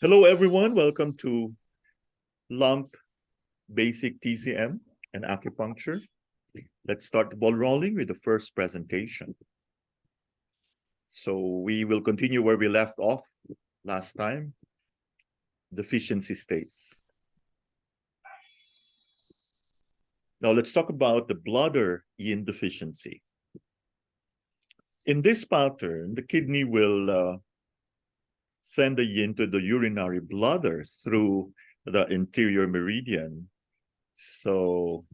Hello, everyone. Welcome to Lump Basic TCM and Acupuncture. Let's start the ball rolling with the first presentation. So we will continue where we left off last time, deficiency states. Now let's talk about the bladder yin deficiency. In this pattern, the kidney will send the yin to the urinary bladder through the interior meridian. So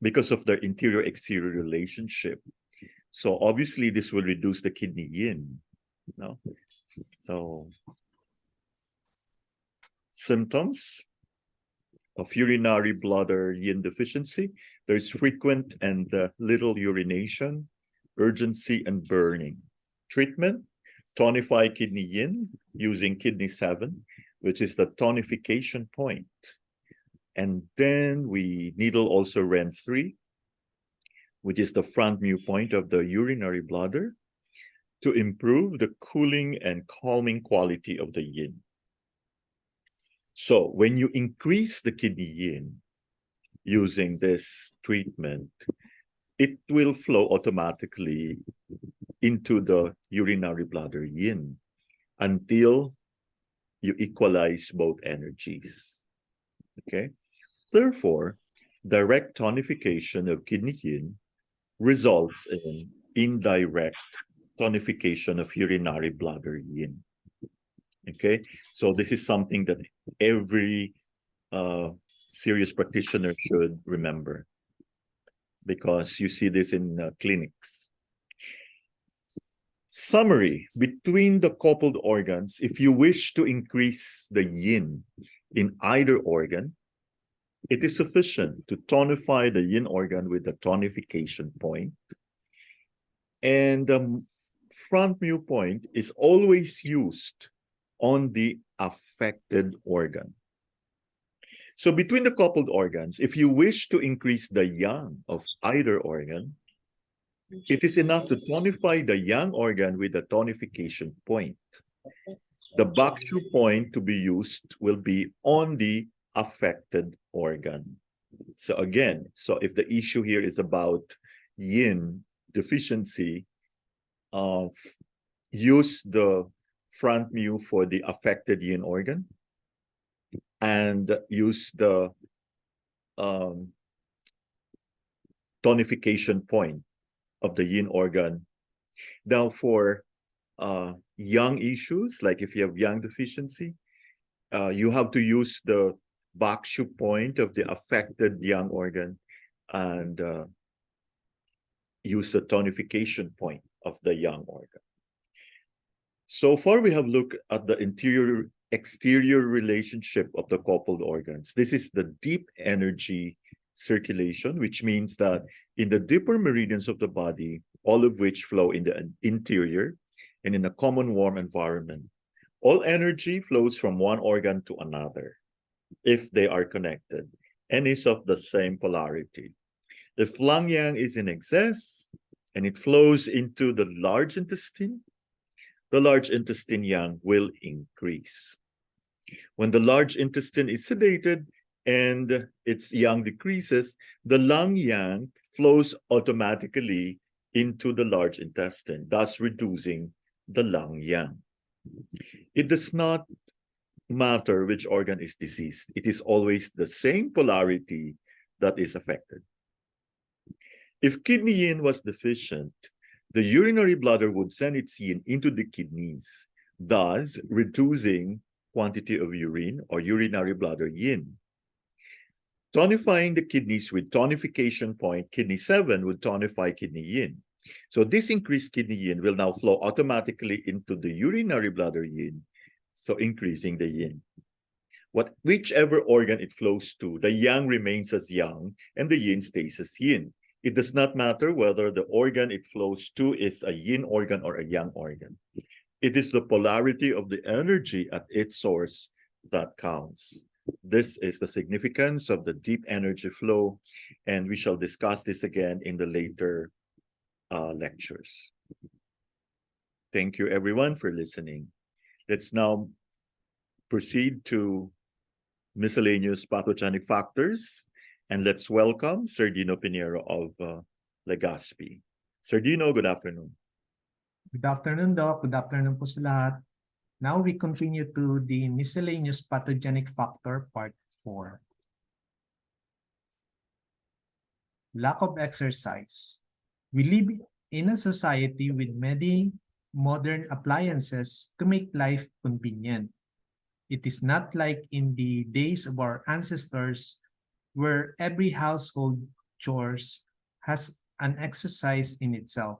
because of the interior-exterior relationship. So obviously this will reduce the kidney yin. No? So symptoms of urinary bladder yin deficiency, there's frequent and little urination, urgency and burning. Treatment, tonify kidney yin using kidney 7, which is the tonification point. And then we needle also wrth 3, which is the front mu point of the urinary bladder, to improve the cooling and calming quality of the yin. So when you increase the kidney yin using this treatment, it will flow automatically into the urinary bladder yin until you equalize both energies. Okay? Therefore, direct tonification of kidney yin results in indirect tonification of urinary bladder yin. Okay, so this is something that every serious practitioner should remember, because you see this in clinics. Summary, between the coupled organs, if you wish to increase the yin in either organ, it is sufficient to tonify the yin organ with the tonification point. And the front mu point is always used on the affected organ. So between the coupled organs, if you wish to increase the yang of either organ, it is enough to tonify the yang organ with the tonification point. The bakshu point to be used will be on the affected organ. So again, so if the issue here is about yin deficiency, use the front mu for the affected yin organ and use the tonification point of the yin organ. Now for yang issues, like if you have yang deficiency, you have to use the bakshu point of the affected yang organ and use the tonification point of the yang organ. So far, we have looked at the interior-exterior relationship of the coupled organs. This is the deep energy circulation, which means that in the deeper meridians of the body, all of which flow in the interior and in a common warm environment, all energy flows from one organ to another if they are connected and is of the same polarity. If lung yang is in excess and it flows into the large intestine, the large intestine yang will increase. When the large intestine is sedated and its yang decreases, the lung yang flows automatically into the large intestine, thus reducing the lung yang. It does not matter which organ is diseased. It is always the same polarity that is affected. If kidney yin was deficient, the urinary bladder would send its yin into the kidneys, thus reducing quantity of urine or urinary bladder yin. Tonifying the kidneys with tonification point, kidney 7 would tonify kidney yin. So this increased kidney yin will now flow automatically into the urinary bladder yin, so increasing the yin. Whichever organ it flows to, the yang remains as yang and the yin stays as yin. It does not matter whether the organ it flows to is a yin organ or a yang organ. It is the polarity of the energy at its source that counts. This is the significance of the deep energy flow, and we shall discuss this again in the later lectures. Thank you, everyone, for listening. Let's now proceed to miscellaneous pathogenic factors. And let's welcome Sir Dino Pinheiro of Legazpi. Sir Dino, good afternoon. Good afternoon, Doc. Good afternoon po sa lahat. Now we continue to the miscellaneous pathogenic factor part 4. Lack of exercise. We live in a society with many modern appliances to make life convenient. It is not like in the days of our ancestors where every household chores has an exercise in itself.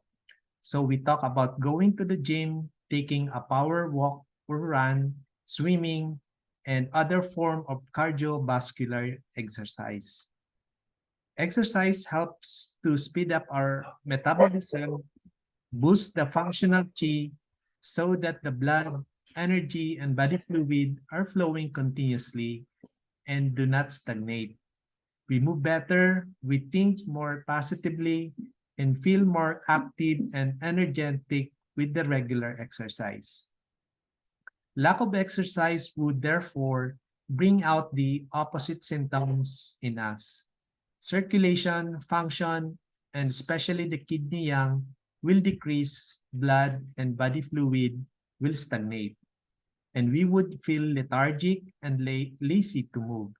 So we talk about going to the gym, taking a power walk or run, swimming, and other form of cardiovascular exercise. Exercise helps to speed up our metabolism, boost the functional chi so that the blood, energy, and body fluid are flowing continuously and do not stagnate. We move better, we think more positively, and feel more active and energetic with the regular exercise. Lack of exercise would therefore bring out the opposite symptoms in us. Circulation, function, and especially the kidney yang will decrease, blood and body fluid will stagnate, and we would feel lethargic and lazy to move,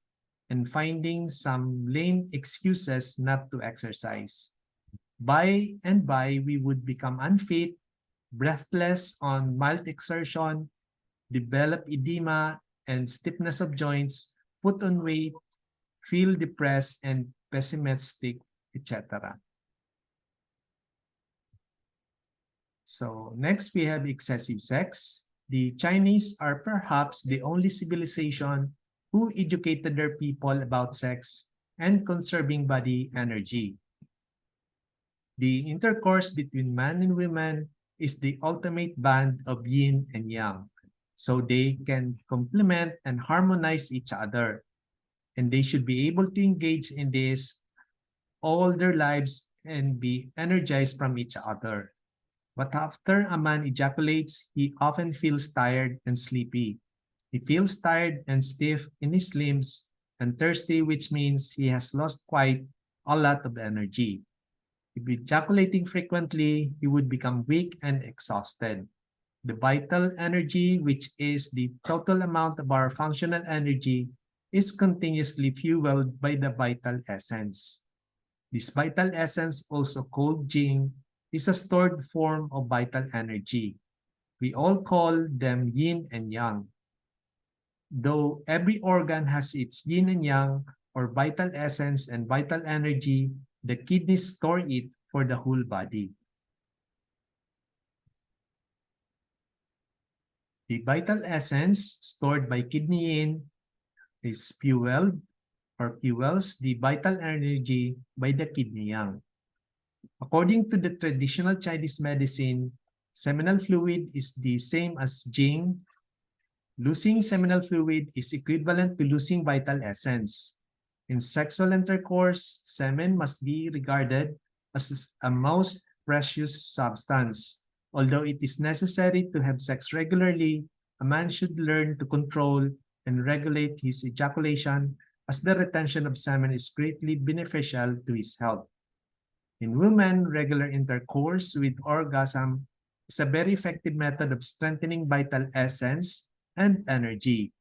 and finding some lame excuses not to exercise. By and by, we would become unfit, breathless on mild exertion, develop edema and stiffness of joints, put on weight, feel depressed and pessimistic, etc. So next we have excessive sex. The Chinese are perhaps the only civilization who educated their people about sex and conserving body energy. The intercourse between man and woman is the ultimate band of yin and yang, so they can complement and harmonize each other, and they should be able to engage in this all their lives and be energized from each other. But after a man ejaculates, he often feels tired and sleepy. He feels tired and stiff in his limbs and thirsty, which means he has lost quite a lot of energy. If ejaculating frequently, he would become weak and exhausted. The vital energy, which is the total amount of our functional energy, is continuously fueled by the vital essence. This vital essence, also called Jing, is a stored form of vital energy. We all call them yin and yang. Though every organ has its yin and yang, or vital essence and vital energy, the kidneys store it for the whole body. The vital essence stored by kidney yin is fueled or fuels the vital energy by the kidney yang. According to the traditional Chinese medicine, seminal fluid is the same as Jing. Losing seminal fluid is equivalent to losing vital essence. In sexual intercourse, semen must be regarded as a most precious substance. Although it is necessary to have sex regularly, a man should learn to control and regulate his ejaculation, as the retention of semen is greatly beneficial to his health. In women, regular intercourse with orgasm is a very effective method of strengthening vital essence and energy,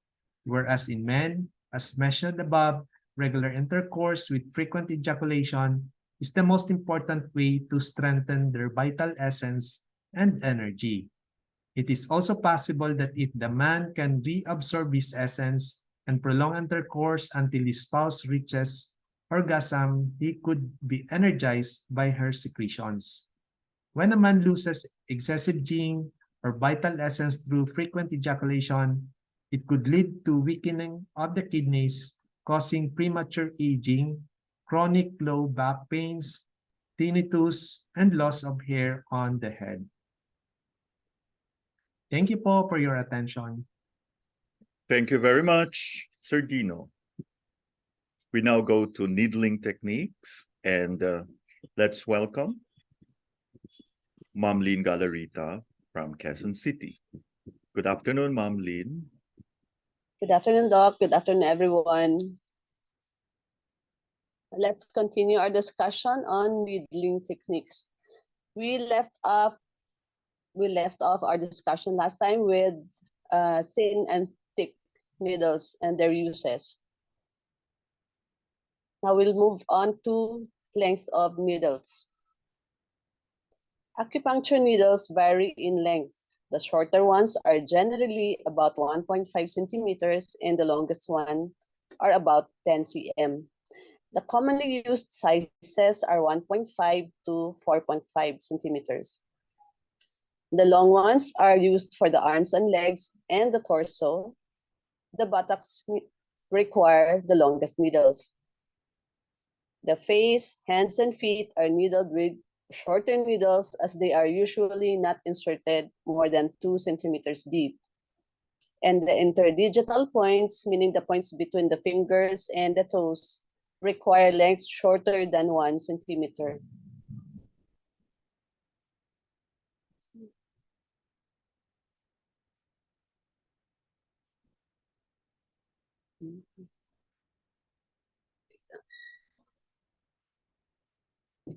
whereas in men, as mentioned above, regular intercourse with frequent ejaculation is the most important way to strengthen their vital essence and energy. It is also possible that if the man can reabsorb his essence and prolong intercourse until his spouse reaches orgasm, he could be energized by her secretions. When a man loses excessive Jing or vital essence through frequent ejaculation, it could lead to weakening of the kidneys, causing premature aging, chronic low back pains, tinnitus, and loss of hair on the head. Thank you po for your attention. Thank you very much, Sir Dino. We now go to needling techniques, and let's welcome Ma'am Lynn Galarita from Quezon City. Good afternoon, Ma'am Lynn. Good afternoon, Doc. Good afternoon, everyone. Let's continue our discussion on needling techniques. We left off our discussion last time with thin and thick needles and their uses. Now we'll move on to length of needles. Acupuncture needles vary in length. The shorter ones are generally about 1.5 centimeters and the longest one are about 10 cm. The commonly used sizes are 1.5 to 4.5 centimeters. The long ones are used for the arms and legs and the torso. The buttocks require the longest needles. The face, hands, and feet are needled with shorter needles as they are usually not inserted more than 2 centimeters deep. And the interdigital points, meaning the points between the fingers and the toes, require length shorter than 1 centimeter.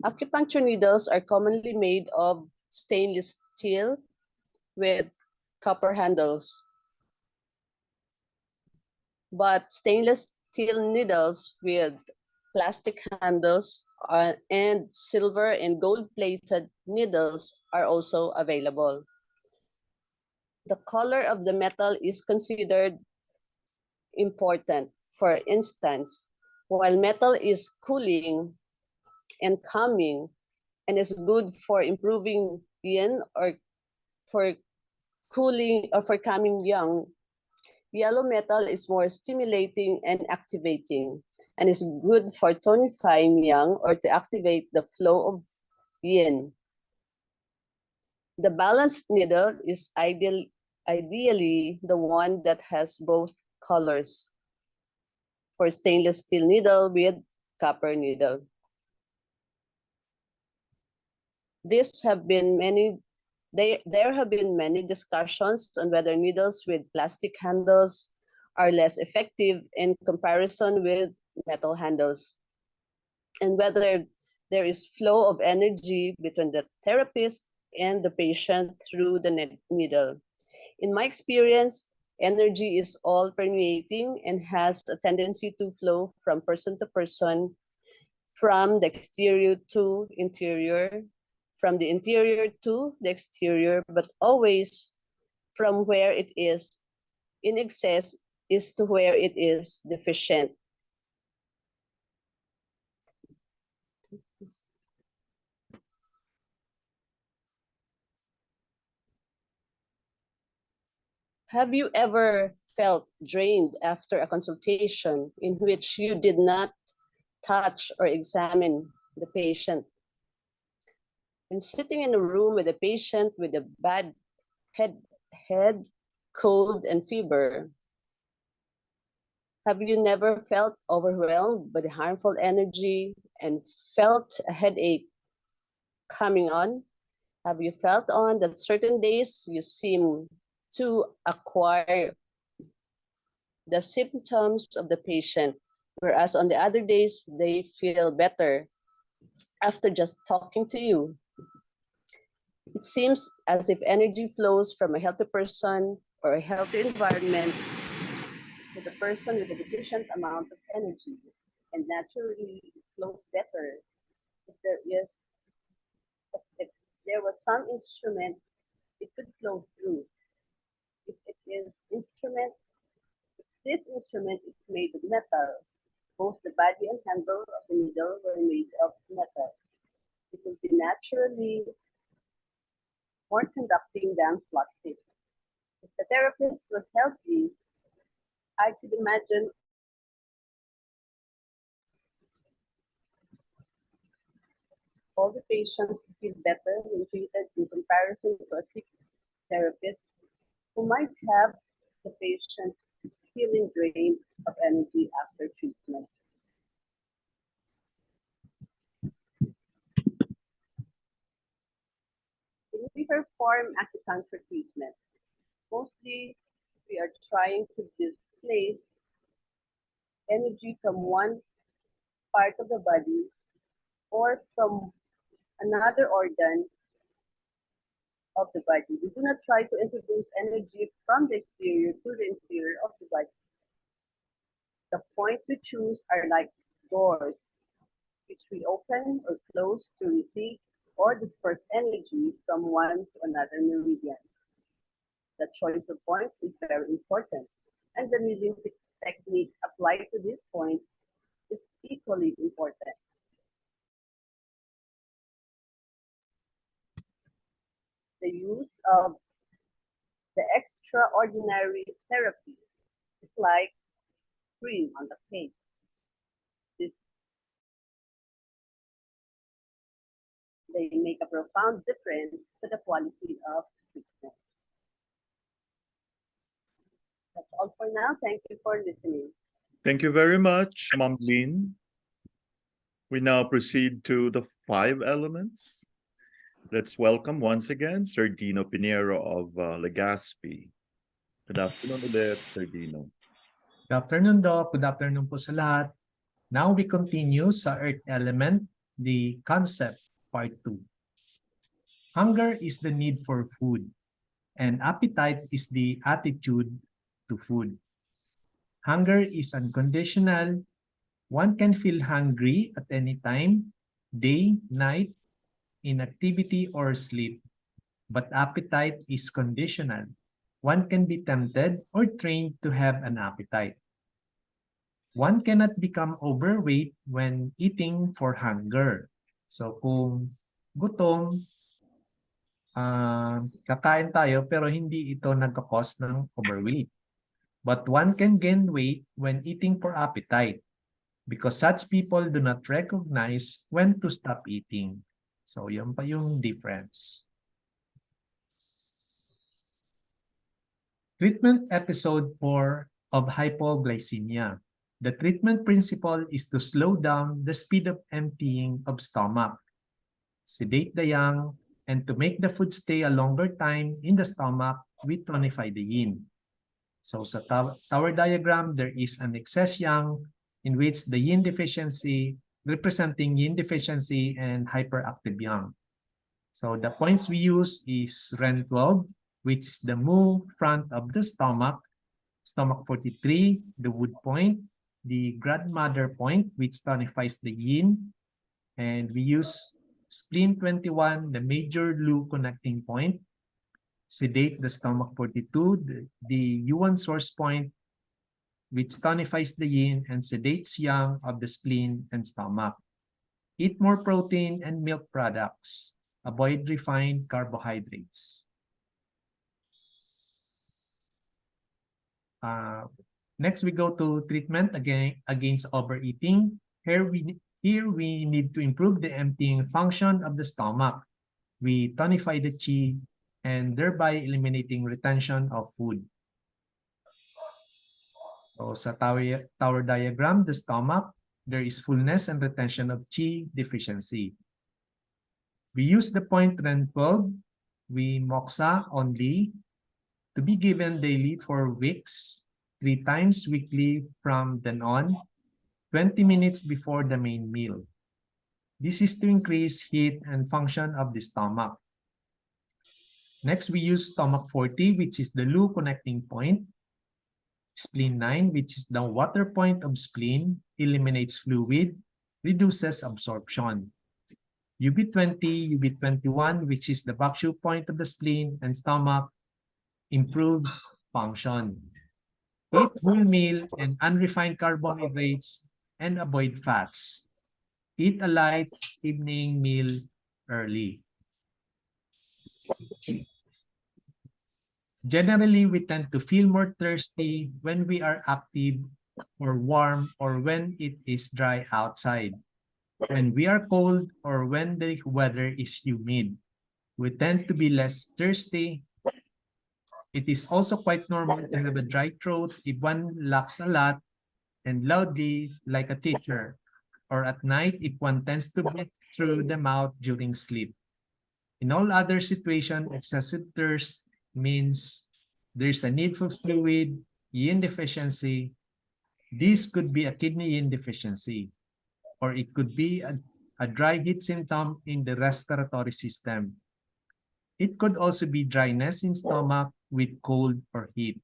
Acupuncture needles are commonly made of stainless steel with copper handles. But stainless steel needles with plastic handles and silver and gold-plated needles are also available. The color of the metal is considered important. For instance, while metal is cooling and calming and is good for improving yin or for cooling or for calming yang, yellow metal is more stimulating and activating and is good for tonifying yang or to activate the flow of yin. The balanced needle is ideally the one that has both colors. For stainless steel needle with copper needle. There have been many discussions on whether needles with plastic handles are less effective in comparison with metal handles, and whether there is flow of energy between the therapist and the patient through the needle. In my experience, energy is all permeating and has a tendency to flow from person to person, from the exterior to interior, from the interior to the exterior, but always from where it is in excess is to where it is deficient. Have you ever felt drained after a consultation in which you did not touch or examine the patient? When sitting in a room with a patient with a bad head, cold, and fever, have you never felt overwhelmed by the harmful energy and felt a headache coming on? Have you felt on that certain days you seem to acquire the symptoms of the patient, whereas on the other days they feel better after just talking to you? It seems as if energy flows from a healthy person or a healthy environment to the person with a deficient amount of energy, and naturally it flows better if there was some instrument it could flow through. If this instrument is made of metal, both the body and handle of the needle were made of metal. It would be naturally more conducting than plastic. If the therapist was healthy, I could imagine all the patients feel better when treated in comparison to a sick therapist who might have the patient feeling drained of energy after treatment. When we perform acupuncture treatment, mostly we are trying to displace energy from one part of the body or from another organ of the body. We do not try to introduce energy from the exterior to the interior of the body. The points we choose are like doors, which we open or close to receive or disperse energy from one to another meridian. The choice of points is very important, and the kneading technique applied to these points is equally important. The use of the extraordinary therapies is like cream on the cake. This, they make a profound difference to the quality of treatment. That's all for now. Thank you for listening. Thank you very much, Ma'am Lynn. We now proceed to the 5 elements. Let's welcome once again Sir Dino Pinero of Legazpi. Good afternoon ulit, Sir Dino. Good afternoon, Doc. Good afternoon po sa lahat. Now we continue sa earth element, the concept, part 2. Hunger is the need for food, and appetite is the attitude to food. Hunger is unconditional. One can feel hungry at any time, day, night, in activity or sleep. But appetite is conditional. One can be tempted or trained to have an appetite. One cannot become overweight when eating for hunger. So kung gutom, kakain tayo pero hindi ito nagkakos ng overweight. But one can gain weight when eating for appetite because such people do not recognize when to stop eating. So yun pa yung difference. Treatment episode 4 of hypoglycemia. The treatment principle is to slow down the speed of emptying of stomach, sedate the yang, and to make the food stay a longer time in the stomach, we tonify the yin. So sa tower diagram, there is an excess yang in which the yin deficiency, representing yin deficiency and hyperactive yang. So the points we use is REN 12, which is the mu front of the stomach 43, the wood point, the grandmother point, which tonifies the yin, and we use spleen 21, the major lu connecting point, sedate the stomach 42, the yuan source point, which tonifies the yin and sedates yang of the spleen and stomach. Eat more protein and milk products. Avoid refined carbohydrates. Next, we go to treatment against overeating. Here we need to improve the emptying function of the stomach. We tonify the qi and thereby eliminating retention of food. So sa tower diagram, the stomach, there is fullness and retention of qi deficiency. We use the point REN 12, we moxa only, to be given daily for weeks, 3 times weekly from then on, 20 minutes before the main meal. This is to increase heat and function of the stomach. Next, we use stomach 40, which is the lu connecting point. Spleen 9, which is the water point of spleen, eliminates fluid, reduces absorption. UB20, UB21, which is the bakshu point of the spleen and stomach, improves function. Eat whole meal and unrefined carbohydrates and avoid fats. Eat a light evening meal early. Generally, we tend to feel more thirsty when we are active or warm or when it is dry outside. When we are cold or when the weather is humid, we tend to be less thirsty. It is also quite normal to have a dry throat if one laughs a lot and loudly like a teacher, or at night if one tends to breathe through the mouth during sleep. In all other situations, excessive thirst means there's a need for fluid yin deficiency. This could be a kidney yin deficiency, or it could be a dry heat symptom in the respiratory system. It could also be dryness in stomach with cold or heat.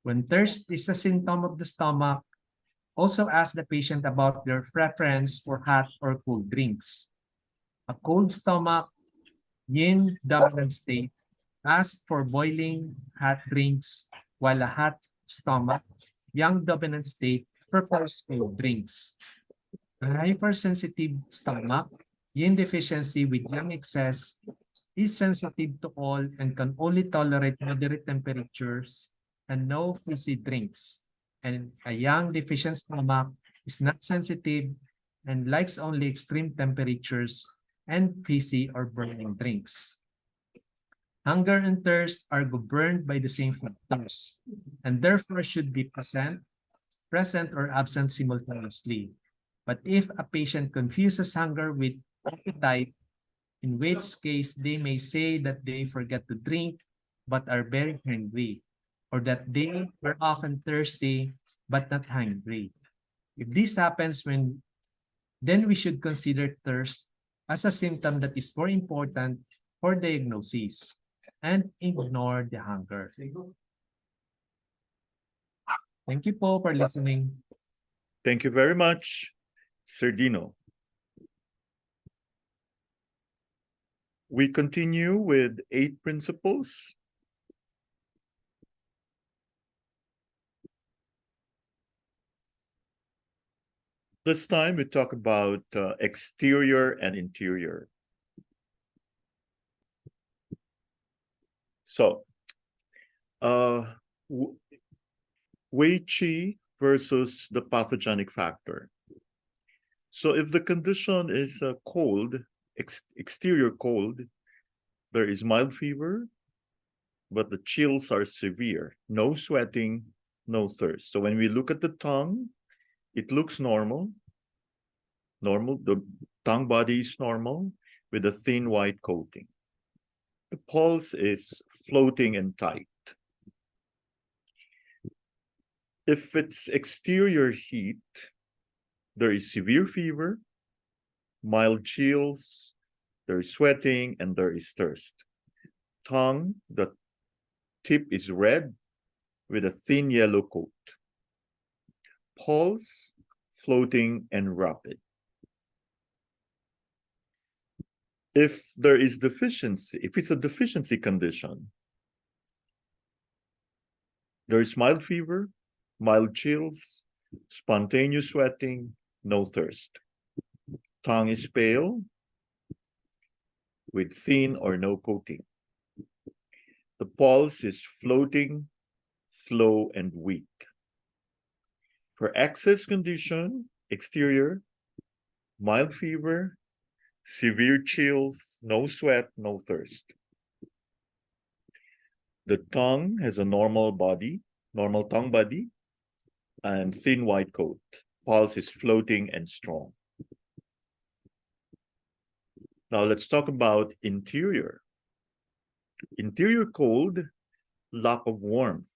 When thirst is a symptom of the stomach, also ask the patient about their preference for hot or cold drinks. A cold stomach, yin dominant state, ask for boiling hot drinks, while a hot stomach, yang dominant state, prefers cold drinks. A hypersensitive stomach, yin deficiency with yang excess, is sensitive to all and can only tolerate moderate temperatures and no fizzy drinks. And a yang deficient stomach is not sensitive and likes only extreme temperatures and fizzy or burning drinks. Hunger and thirst are governed by the same factors and therefore should be present or absent simultaneously. But if a patient confuses hunger with appetite, in which case they may say that they forget to drink but are very hungry, or that they were often thirsty but not hungry. If this happens then we should consider thirst as a symptom that is more important for diagnosis and ignore the hunger. Thank you po for listening. Thank you very much, Sir Dino. We continue with 8 principles. This time we talk about exterior and interior. So, Wei Qi versus the pathogenic factor. So if the condition is cold, exterior cold, there is mild fever, but the chills are severe. No sweating, no thirst. So when we look at the tongue, it looks normal. The tongue body is normal with a thin white coating. The pulse is floating and tight. If it's exterior heat, there is severe fever, mild chills, there is sweating, and there is thirst. Tongue, the tip is red with a thin yellow coat. Pulse, floating and rapid. If there is deficiency, if it's a deficiency condition, there is mild fever, mild chills, spontaneous sweating, no thirst. Tongue is pale with thin or no coating. The pulse is floating, slow, and weak. For excess condition, exterior, mild fever, severe chills, no sweat, no thirst. The tongue has a normal tongue body, and thin white coat. Pulse is floating and strong. Now let's talk about interior. Interior cold, lack of warmth.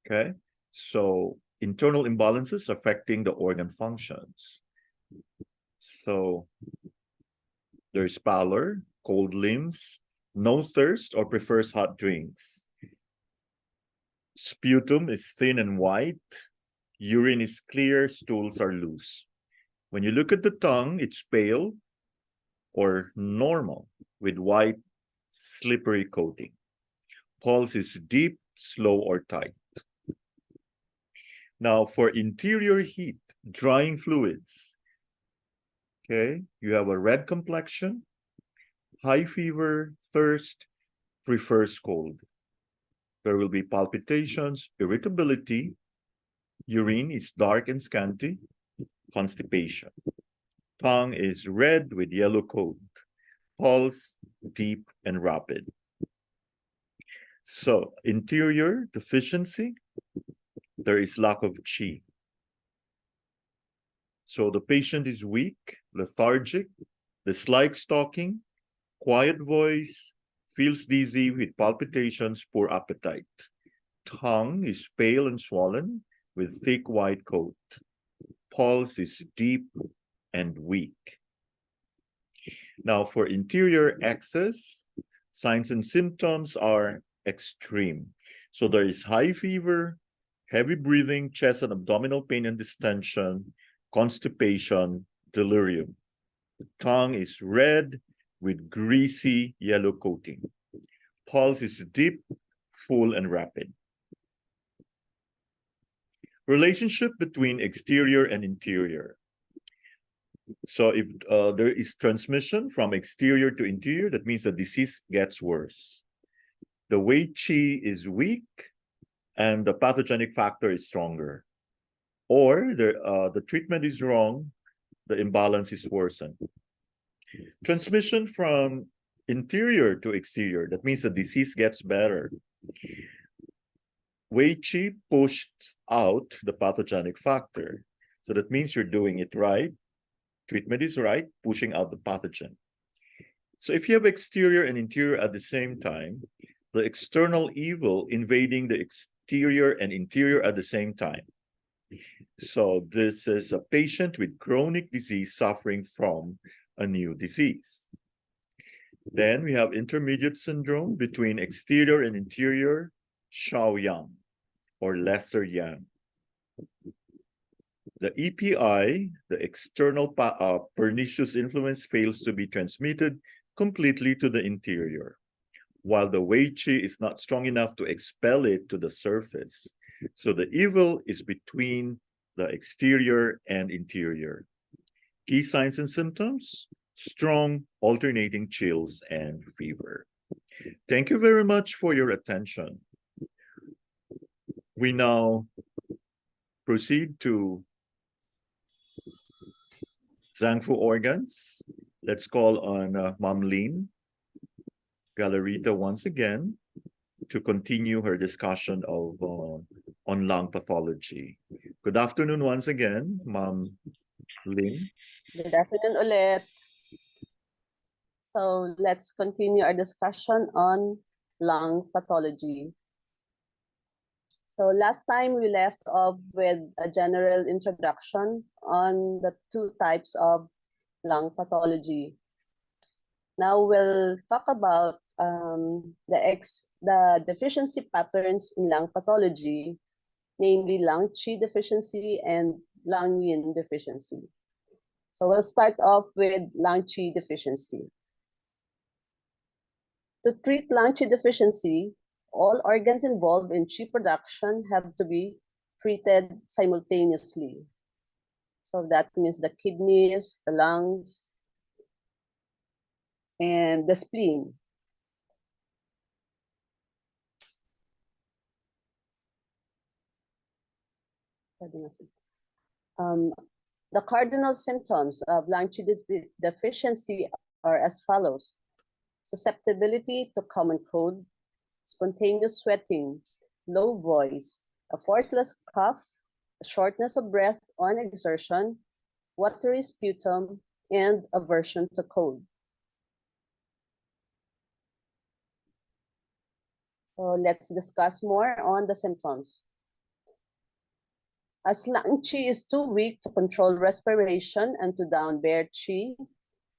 Okay, so internal imbalances affecting the organ functions. So there's pallor, cold limbs, no thirst or prefers hot drinks. Sputum is thin and white. Urine is clear, stools are loose. When you look at the tongue, it's pale or normal with white, slippery coating. Pulse is deep, slow, or tight. Now, for interior heat, drying fluids, okay, you have a red complexion, high fever, thirst, prefers cold. There will be palpitations, irritability, urine is dark and scanty, constipation. Tongue is red with yellow coat, pulse deep and rapid. So, interior deficiency, there is lack of qi. So the patient is weak, lethargic, dislikes talking, quiet voice, feels dizzy with palpitations, poor appetite. Tongue is pale and swollen with thick white coat. Pulse is deep and weak. Now, for interior access, signs and symptoms are extreme. So there is high fever, heavy breathing, chest and abdominal pain and distension, constipation, delirium. The tongue is red with greasy yellow coating. Pulse is deep, full, and rapid. Relationship between exterior and interior. So if there is transmission from exterior to interior, that means the disease gets worse. The Wei Qi is weak and the pathogenic factor is stronger. Or the treatment is wrong, the imbalance is worsened. Transmission from interior to exterior, that means the disease gets better. Wei Qi pushed out the pathogenic factor. So that means you're doing it right. Treatment is right, pushing out the pathogen. So if you have exterior and interior at the same time, the external evil invading the exterior and interior at the same time. So this is a patient with chronic disease suffering from a new disease. Then we have intermediate syndrome between exterior and interior, Shaoyang, or lesser yang. The EPI, the external pernicious influence, fails to be transmitted completely to the interior, while the Wei Qi is not strong enough to expel it to the surface. So the evil is between the exterior and interior. Key signs and symptoms: strong alternating chills and fever. Thank you very much for your attention. We now proceed to Zangfu organs. Let's call on Ma'am Lynn Galarita once again to continue her discussion of on lung pathology. Good afternoon once again, Ma'am Lynn. Good afternoon ulit. So let's continue our discussion on lung pathology. So last time we left off with a general introduction on the two types of lung pathology. Now we'll talk about the deficiency patterns in lung pathology, namely lung qi deficiency and lung yin deficiency. So we'll start off with lung qi deficiency. To treat lung qi deficiency, all organs involved in qi production have to be treated simultaneously. So that means the kidneys, the lungs, and the spleen. The cardinal symptoms of lung qi deficiency are as follows: susceptibility to common cold, spontaneous sweating, low voice, a forceless cough, a shortness of breath on exertion, watery sputum, and aversion to cold. So let's discuss more on the symptoms. As lung qi is too weak to control respiration and to down bear qi,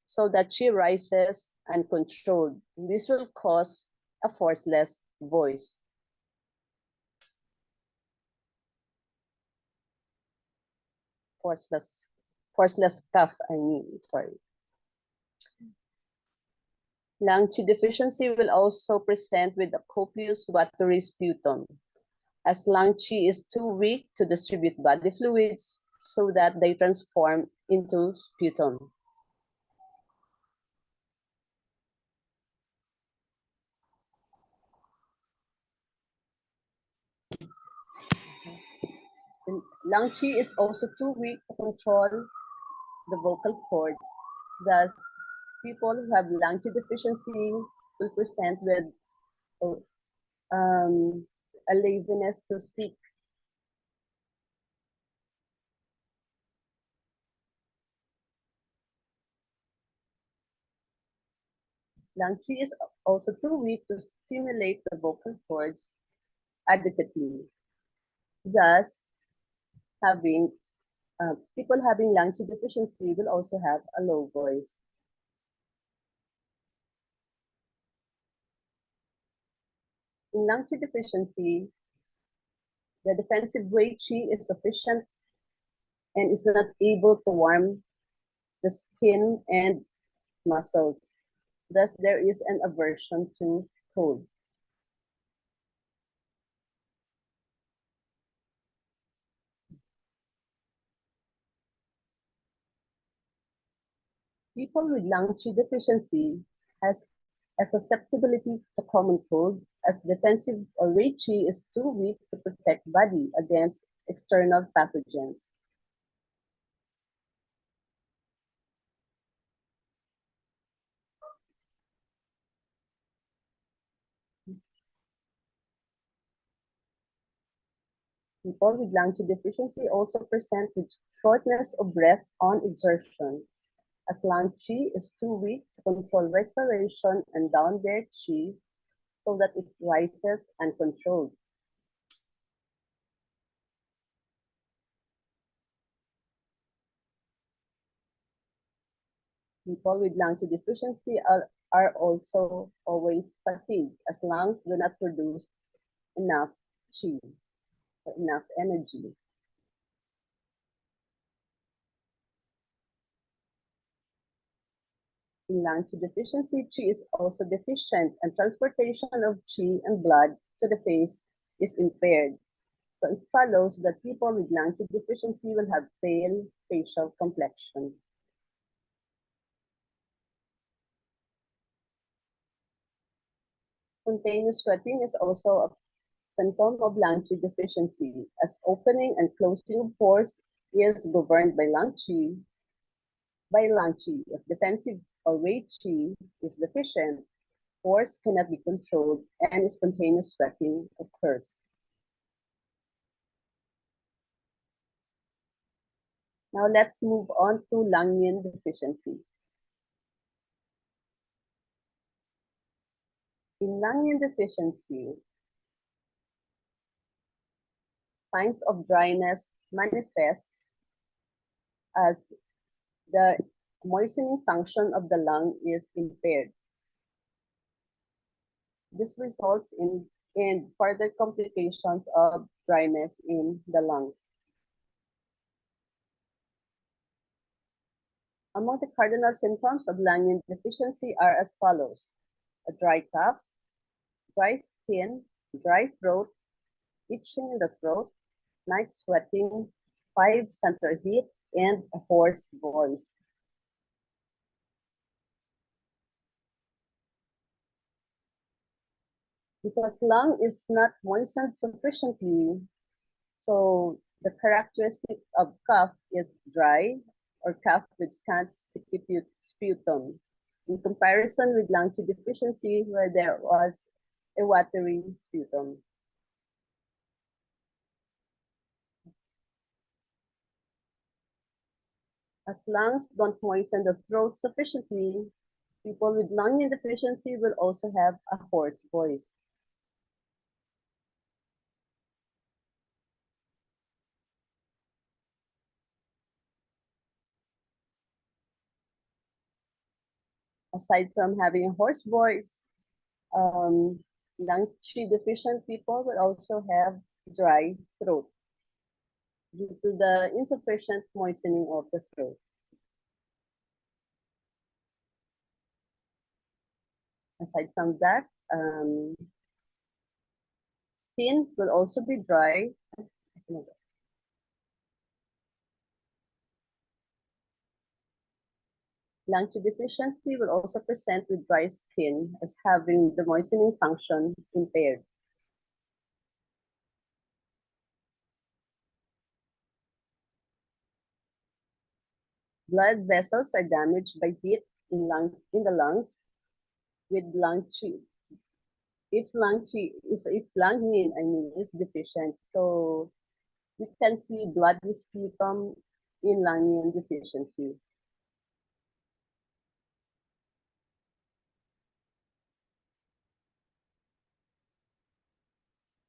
so that qi rises uncontrolled. This will cause a forceless voice. Forceless cough, sorry. Lung qi deficiency will also present with a copious watery sputum, as lung qi is too weak to distribute body fluids so that they transform into sputum. Lung qi is also too weak to control the vocal cords. Thus, people who have lung qi deficiency will present with a laziness to speak. Lung qi is also too weak to stimulate the vocal cords. adequately. Thus, having people having lung qi deficiency will also have a low voice. In lung qi deficiency, the defensive wei qi is sufficient and is not able to warm the skin and muscles. Thus, there is an aversion to cold. People with lung qi deficiency has a susceptibility to common cold as defensive or wei qi is too weak to protect body against external pathogens. People with lung qi deficiency also present with shortness of breath on exertion, as lung qi is too weak to control respiration and down their qi so that it rises uncontrolled. People with lung qi deficiency are also always fatigued as lungs do not produce enough qi or enough energy. In lung qi deficiency, qi is also deficient and transportation of qi and blood to the face is impaired. So it follows that people with lung qi deficiency will have pale facial complexion. Spontaneous sweating is also a symptom of lung qi deficiency, as opening and closing of pores is governed by lung qi. If defensive or wei qi is deficient, pores cannot be controlled and spontaneous sweating occurs. Now let's move on to lung yin deficiency. In lung yin deficiency, signs of dryness manifests as the moistening function of the lung is impaired. This results in further complications of dryness in the lungs. Among the cardinal symptoms of lung yin deficiency are as follows: a dry cough, dry skin, dry throat, itching in the throat, night sweating, 5 center heat, and a hoarse voice. Because lung is not moistened sufficiently, so the characteristic of cough is dry or cough with scant sticky sputum, in comparison with lung qi deficiency where there was a watery sputum. As lungs don't moisten the throat sufficiently, people with lung yin deficiency will also have a hoarse voice. Aside from having a hoarse voice, lung qi deficient people will also have dry throat due to the insufficient moistening of the throat. Aside from that, skin will also be dry. Lung qi deficiency will also present with dry skin as having the moistening function impaired. Blood vessels are damaged by heat in the lungs with lung qi. If lung yin is deficient, so you can see blood sputum in lung yin deficiency.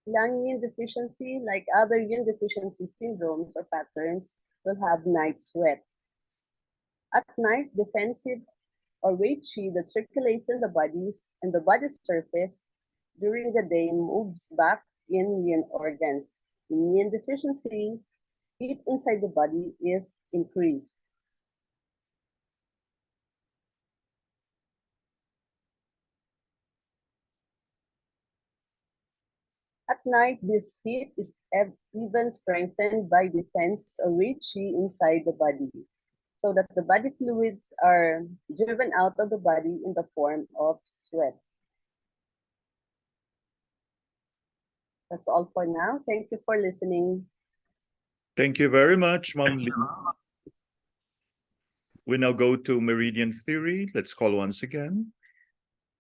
Lung yin deficiency, like other yin deficiency syndromes or patterns, will have night sweat. At night, defensive or weight qi that circulates in the bodies and the body's surface during the day moves back in yin organs. In yin deficiency, heat inside the body is increased. At night, this heat is even strengthened by defense or weight qi inside the body, so that the body fluids are driven out of the body in the form of sweat. That's all for now. Thank you for listening. Thank you very much, Ma'am Lee. We now go to Meridian Theory. Let's call once again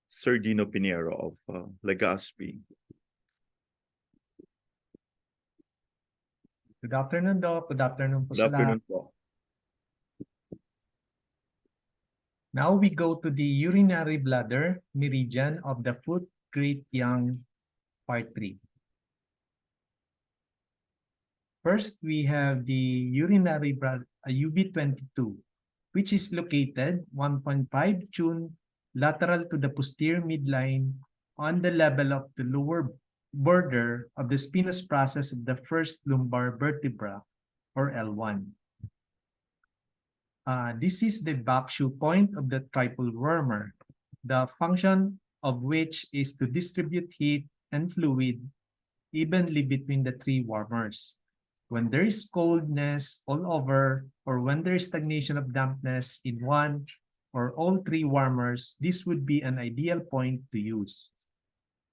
Sir Dino Pinheiro of Legazpi. Good afternoon, Doc. Good afternoon po Good sa lahat. afternoon po. Now we go to the urinary bladder meridian of the foot great young part 3. First, we have the urinary bladder UB22, which is located 1.5 June lateral to the posterior midline on the level of the lower border of the spinous process of the first lumbar vertebra, or L1. This is the back shoe point of the triple wormer, the function of which is to distribute heat and fluid evenly between the three warmers. When there is coldness all over, or when there is stagnation of dampness in one or all three warmers, this would be an ideal point to use.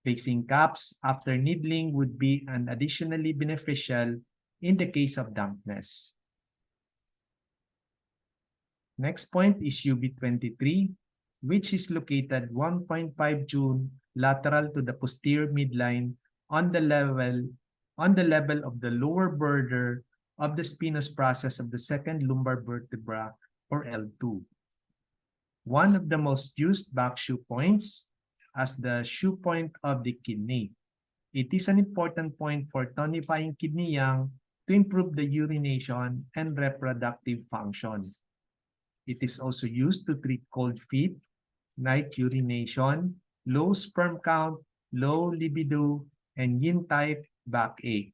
Placing caps after needling would be an additionally beneficial in the case of dampness. Next point is UB23, which is located 1.5 June lateral to the posterior midline on the level of the lower border of the spinous process of the second lumbar vertebra, or L2. One of the most used back shoe points as the shoe point of the kidney. It is an important point for tonifying kidney yang to improve the urination and reproductive function. It is also used to treat cold feet, night urination, low sperm count, low libido, and yin-type backache.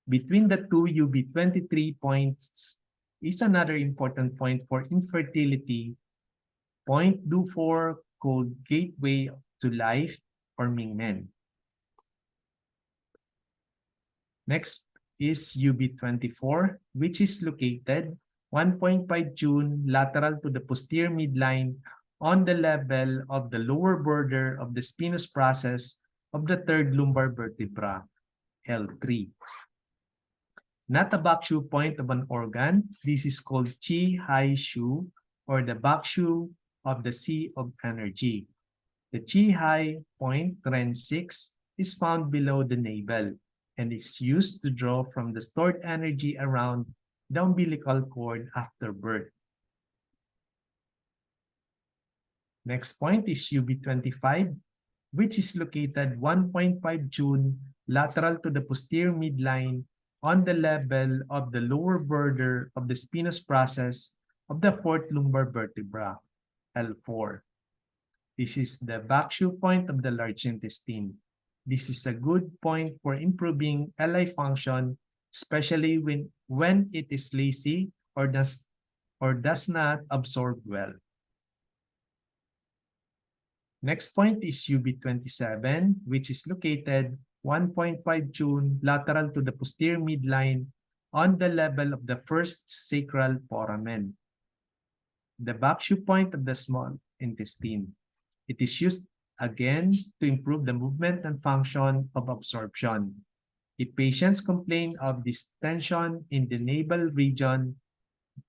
Between the two UB23 points is another important point for infertility, point 24 called gateway to life or Mingmen. Next is UB24, which is located 1.5 June lateral to the posterior midline on the level of the lower border of the spinous process of the third lumbar vertebra, L3. Not a back shoe point of an organ, this is called Chi Hai Shu, or the back shoe of the sea of energy. The Chi Hai point, Ren 6, is found below the navel and is used to draw from the stored energy around the umbilical cord after birth. Next point is UB25, which is located 1.5 June lateral to the posterior midline on the level of the lower border of the spinous process of the fourth lumbar vertebra, L4. This is the back shoe point of the large intestine. This is a good point for improving LI function, especially when it is lazy or does not absorb well. Next point is UB27, which is located 1.5 June lateral to the posterior midline on the level of the first sacral foramen, the back shoe point of the small intestine. It is used again to improve the movement and function of absorption. If patients complain of distension in the navel region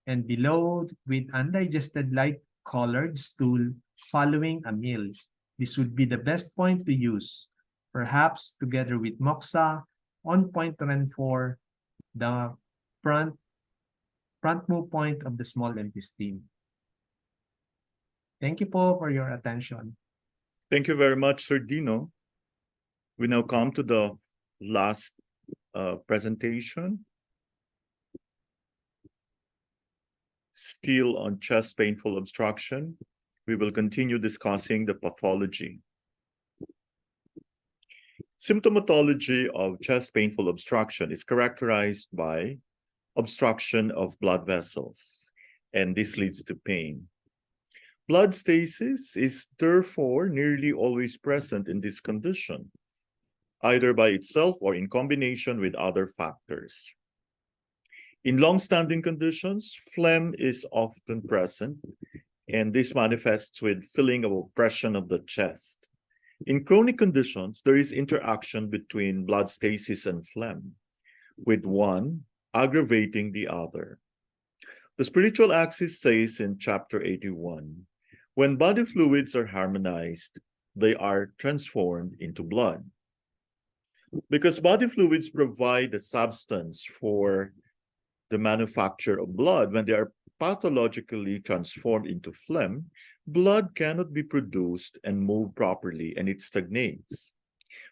and below with undigested light-colored stool following a meal, this would be the best point to use, perhaps together with moxa on point Ren 4, the front move point of the small intestine. Thank you po for your attention. Thank you very much, Sir Dino. We now come to the last presentation. Still on chest painful obstruction, we will continue discussing the pathology. Symptomatology of chest painful obstruction is characterized by obstruction of blood vessels, and this leads to pain. Blood stasis is therefore nearly always present in this condition, either by itself or in combination with other factors. In long-standing conditions, phlegm is often present, and this manifests with feeling of oppression of the chest. In chronic conditions, there is interaction between blood stasis and phlegm, with one aggravating the other. The spiritual axis says in chapter 81, when body fluids are harmonized, they are transformed into blood. Because body fluids provide the substance for the manufacture of blood, when they are pathologically transformed into phlegm, blood cannot be produced and move properly, and it stagnates.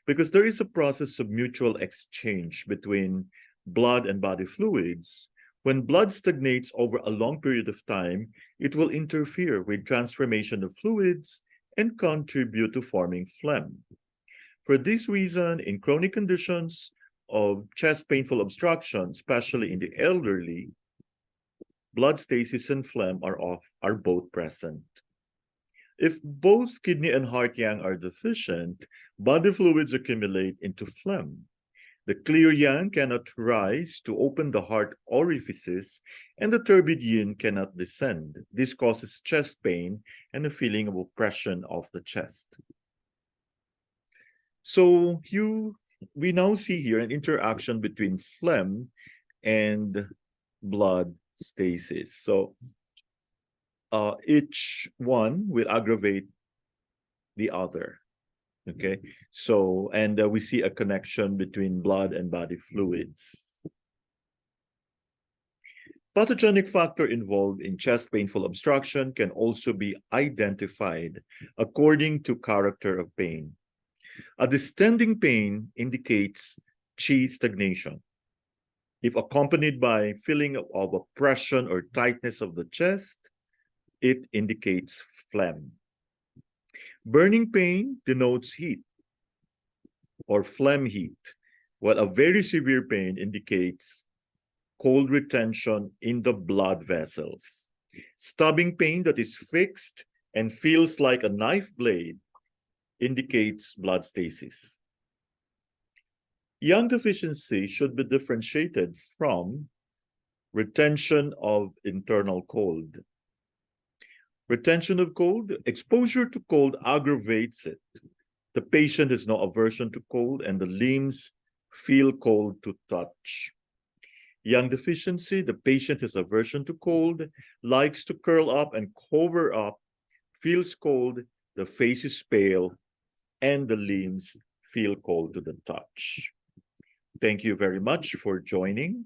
Because there is a process of mutual exchange between blood and body fluids, when blood stagnates over a long period of time, it will interfere with transformation of fluids and contribute to forming phlegm. For this reason, in chronic conditions of chest painful obstruction, especially in the elderly, blood stasis and phlegm are both present. If both kidney and heart yang are deficient, body fluids accumulate into phlegm. The clear yang cannot rise to open the heart orifices, and the turbid yin cannot descend. This causes chest pain and a feeling of oppression of the chest. So we now see here an interaction between phlegm and blood stasis. So each one will aggravate the other. Okay, so, and we see a connection between blood and body fluids. Pathogenic factor involved in chest painful obstruction can also be identified according to character of pain. A distending pain indicates chi stagnation. If accompanied by feeling of oppression or tightness of the chest, it indicates phlegm. Burning pain denotes heat or phlegm heat, while a very severe pain indicates cold retention in the blood vessels. Stabbing pain that is fixed and feels like a knife blade indicates blood stasis. Yang deficiency should be differentiated from retention of internal cold. Retention of cold, exposure to cold aggravates it. The patient has no aversion to cold, and the limbs feel cold to touch. Yang deficiency, the patient has aversion to cold, likes to curl up and cover up, feels cold, the face is pale, and the limbs feel cold to the touch. Thank you very much for joining.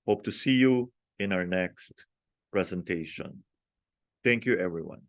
Hope to see you in our next presentation. Thank you, everyone.